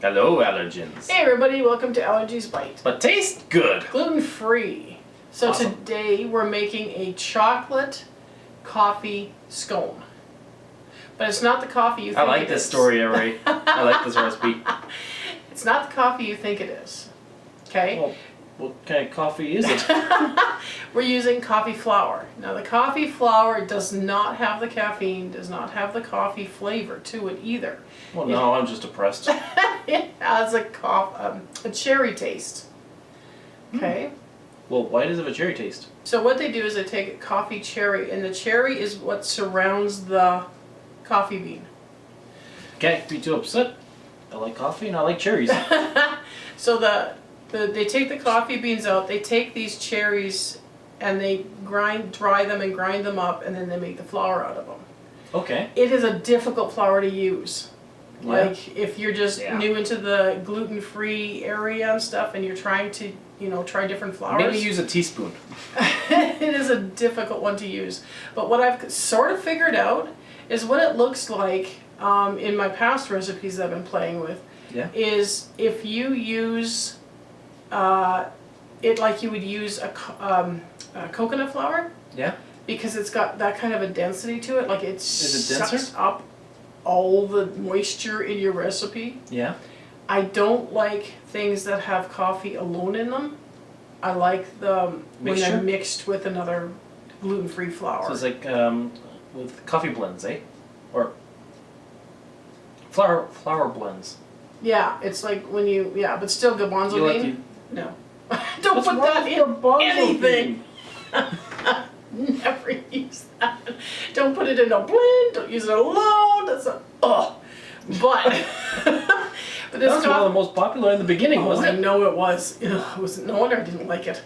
Hello, allergens. Hey everybody, welcome to Allergies Bite. But taste good. Gluten-free. So Awesome. Today we're making a chocolate coffee scone. But it's not the coffee you think I like it this is. story already. I like this recipe. It's not the coffee you think it is. Okay? Well, what kind of coffee is it? We're using coffee flour. Now the coffee flour does not have the caffeine, does not have the coffee flavor to it either. Well, no, I'm just depressed. It has a cherry taste. Okay? Well, why does it have a cherry taste? So what they do is they take a coffee cherry, and the cherry is what surrounds the coffee bean. Can't be too upset. I like coffee and I like cherries. So they take the coffee beans out, they take these cherries and they dry them and grind them up, and then they make the flour out of them. Okay. It is a difficult flour to use. Yeah. Like if you're just Yeah. new into the gluten-free area and stuff and you're trying to, try different flours. Maybe use a teaspoon. It is a difficult one to use. But what I've sort of figured out is what it looks like in my past recipes that I've been playing with. Yeah. Is if you use it like you would use a coconut flour, Yeah. because it's got that kind of a density to it. Like it Is it denser? sucks up all the moisture in your recipe. Yeah. I don't like things that have coffee alone in them. I like them when they're Mixture? mixed with another gluten-free flour. So it's like with coffee blends, eh? Or flour blends. Yeah, it's like when but still garbanzo You like bean. No, don't What's put wrong that with in garbanzo anything. Never use that. Don't put it in a blend. Don't use it alone. That's a But but this That was one of the most popular in the beginning, wasn't I it? know it was. Ugh, it was. No wonder I didn't like it.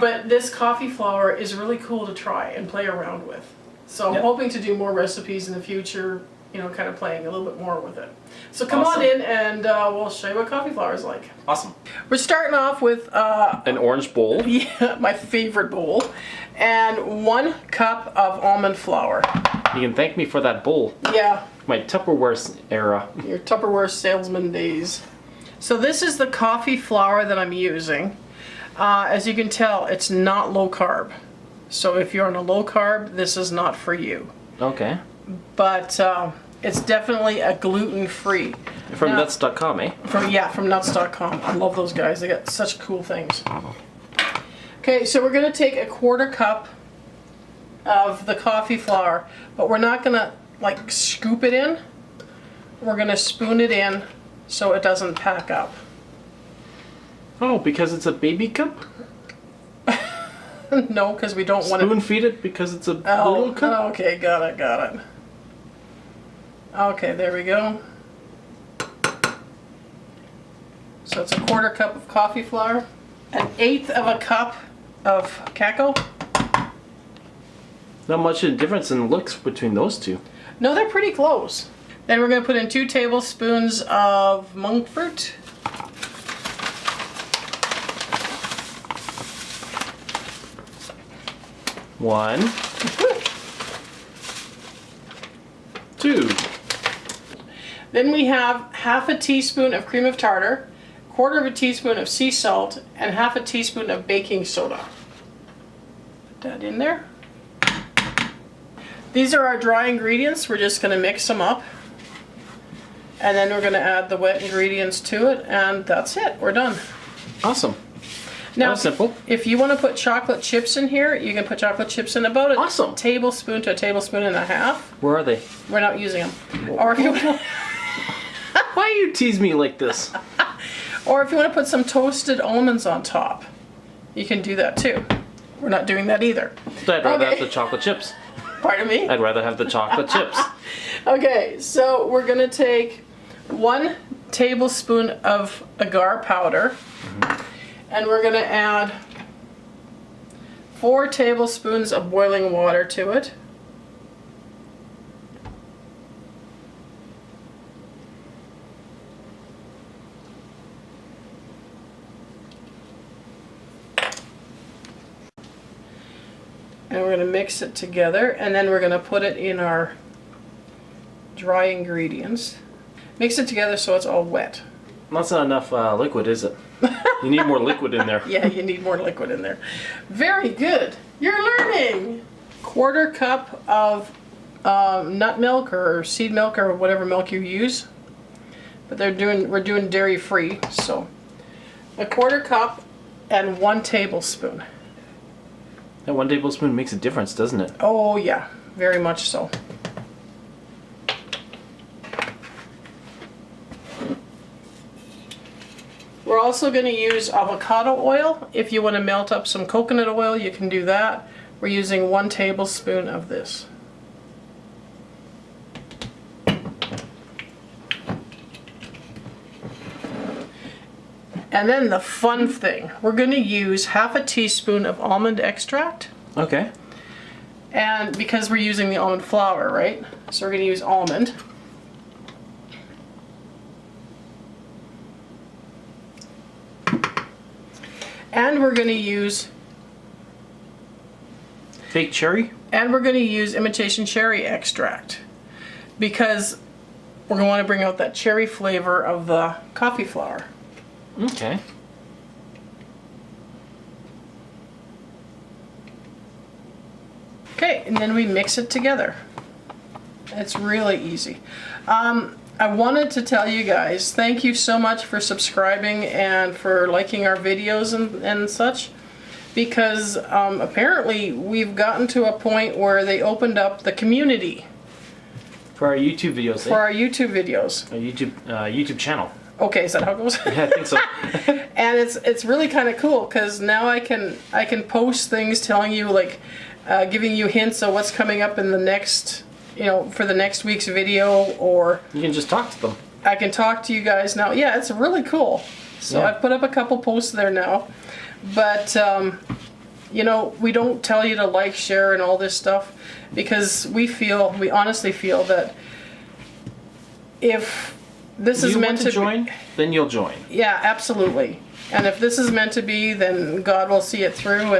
But this coffee flour is really cool to try and play around with. So I'm Yep. hoping to do more recipes in the future. Kind of playing a little bit more with it. So come Awesome. on in and we'll show you what coffee flour is like. Awesome. We're starting off with An orange bowl. my favorite bowl, and 1 cup of almond flour. You can thank me for that bowl. Yeah, My Tupperware era. your Tupperware salesman days. So this is the coffee flour that I'm using. As you can tell, it's not low carb. So if you're on a low carb, this is not for you. Okay. But it's definitely a gluten-free. From Now- nuts.com, eh? From nuts.com. I love those guys. They got such cool things. Okay, so we're going to take a 1/4 cup of the coffee flour, but we're not going to like scoop it in. We're going to spoon it in so it doesn't pack up. Oh, because it's a baby cup? No, because we don't want to. Spoon feed it because it's a little cup? Okay, got it. Okay, there we go. So it's a 1/4 cup of coffee flour, 1/8 of a cup of cacao. Not much of a difference in looks between those two. No, they're pretty close. Then we're going to put in 2 tablespoons of monk fruit. One. 2. Then we have 1/2 teaspoon of cream of tartar, 1/4 teaspoon of sea salt, and 1/2 teaspoon of baking soda. Put that in there. These are our dry ingredients. We're just going to mix them up. And then we're going to add the wet ingredients to it, and that's it. We're done. Awesome. Now, That was simple. if you want to put chocolate chips in here, you can put chocolate chips in about Awesome. a tablespoon to a tablespoon and a half. Where are they? We're not using them. Or if you Why do you tease me like this? Or if you want to put some toasted almonds on top, you can do that too. We're not doing that either. I'd rather Okay. have the chocolate chips. Pardon me? I'd rather have the chocolate chips. Okay, so we're going to take 1 tablespoon of agar powder, and we're going to add 4 tablespoons of boiling water to it. And we're going to mix it together, and then we're going to put it in our dry ingredients. Mix it together so it's all wet. That's not enough liquid, is it? You need more liquid in there. Yeah, you need more liquid in there. Very good. You're learning. 1/4 cup of nut milk or seed milk or whatever milk you use. But we're doing dairy free, so 1/4 cup and 1 tablespoon. That 1 tablespoon makes a difference, doesn't it? Oh yeah, very much so. We're also going to use avocado oil. If you want to melt up some coconut oil, you can do that. We're using 1 tablespoon of this. And then the fun thing, we're going to use 1/2 teaspoon of almond extract. Okay. And because we're using the almond flour, right? So we're going to use almond. And we're going to use... Fake cherry? And we're going to use imitation cherry extract. Because we're going to want to bring out that cherry flavor of the coffee flour. Okay. Okay, and then we mix it together. It's really easy. I wanted to tell you guys, thank you so much for subscribing and for liking our videos and such. Because apparently we've gotten to a point where they opened up the community. For our YouTube videos, For our YouTube videos. Our YouTube channel. Okay, is that how it goes? Yeah, I think so. And it's really kind of cool because now I can post things telling you, like giving you hints of what's coming up in the next, for the next week's video, or You can just talk to them. I can talk to you guys now. Yeah, it's really cool. So Yeah. I've put up a couple posts there now, but we don't tell you to like, share, and all this stuff because we honestly feel that if this is meant to join, then you'll join. Yeah, absolutely. And if this is meant to be, then God will see it through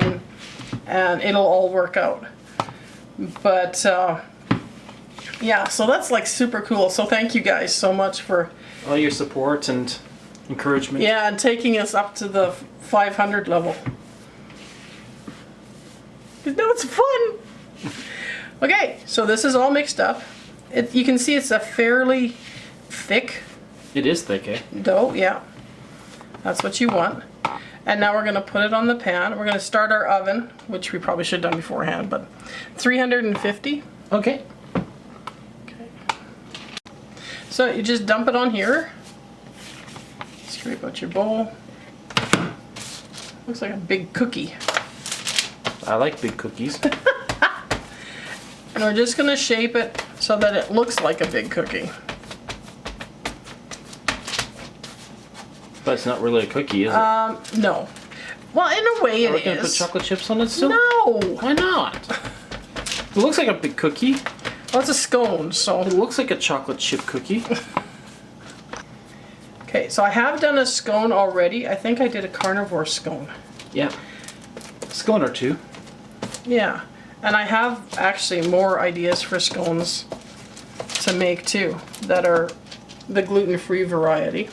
and it'll all work out. But yeah, so that's like super cool. So thank you guys so much for all your support and encouragement. Yeah, and taking us up to the 500 level. No, it's fun. Okay, so this is all mixed up. You can see it's a fairly thick It is thick, eh? dough, yeah. That's what you want. And now we're going to put it on the pan. We're going to start our oven, which we probably should have done beforehand, but 350. Okay. Okay. So you just dump it on here. Scrape out your bowl. Looks like a big cookie. I like big cookies. And we're just going to shape it so that it looks like a big cookie. But it's not really a cookie, is it? No. Well, in a way Are we it gonna put is. chocolate chips on it still? No! Why not? It looks like a big cookie. Well, it's a scone, so... It looks like a chocolate chip cookie. Okay, so I have done a scone already. I think I did a carnivore scone. Yeah. Scone or two. Yeah. And I have actually more ideas for scones to make too that are the gluten-free variety.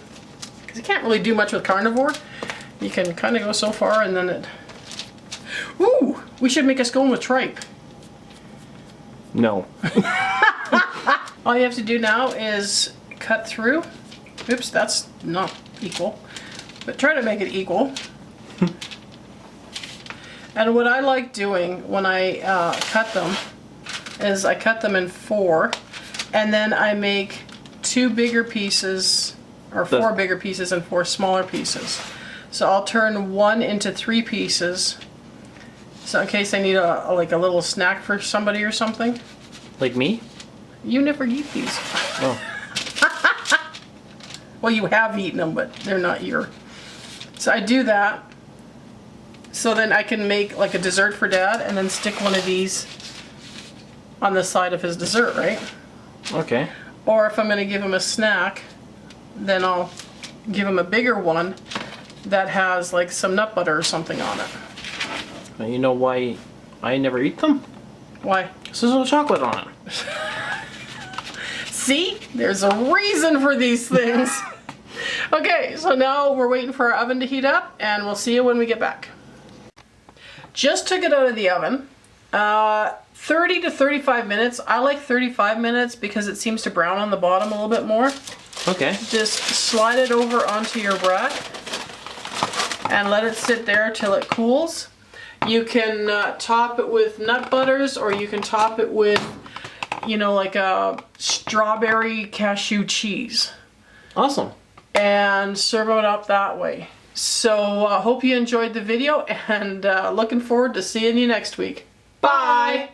Because you can't really do much with carnivore. You can kind of go so far and then it... Ooh! We should make a scone with tripe. No. All you have to do now is cut through. Oops, that's not equal. But try to make it equal. And what I like doing when I cut them is I cut them in 4, and then I make 2 bigger pieces, or 4 bigger pieces and 4 smaller pieces. So I'll turn 1 into 3 pieces. So in case I need a little snack for somebody or something. Like me? You never eat these. Oh. Well, you have eaten them, but they're not your. So I do that. So then I can make like a dessert for Dad and then stick one of these on the side of his dessert, right? Okay. Or if I'm going to give him a snack, then I'll give him a bigger one that has like some nut butter or something on it. Now you know why I never eat them? Why? Because there's no chocolate on it. See? There's a reason for these things. Okay, so now we're waiting for our oven to heat up, and we'll see you when we get back. Just took it out of the oven. 30 to 35 minutes. I like 35 minutes because it seems to brown on the bottom a little bit more. Okay. Just slide it over onto your rack and let it sit there till it cools. You can top it with nut butters, or you can top it with, you know, like a strawberry cashew cheese. Awesome. And serve it up that way. So hope you enjoyed the video, and looking forward to seeing you next week. Bye!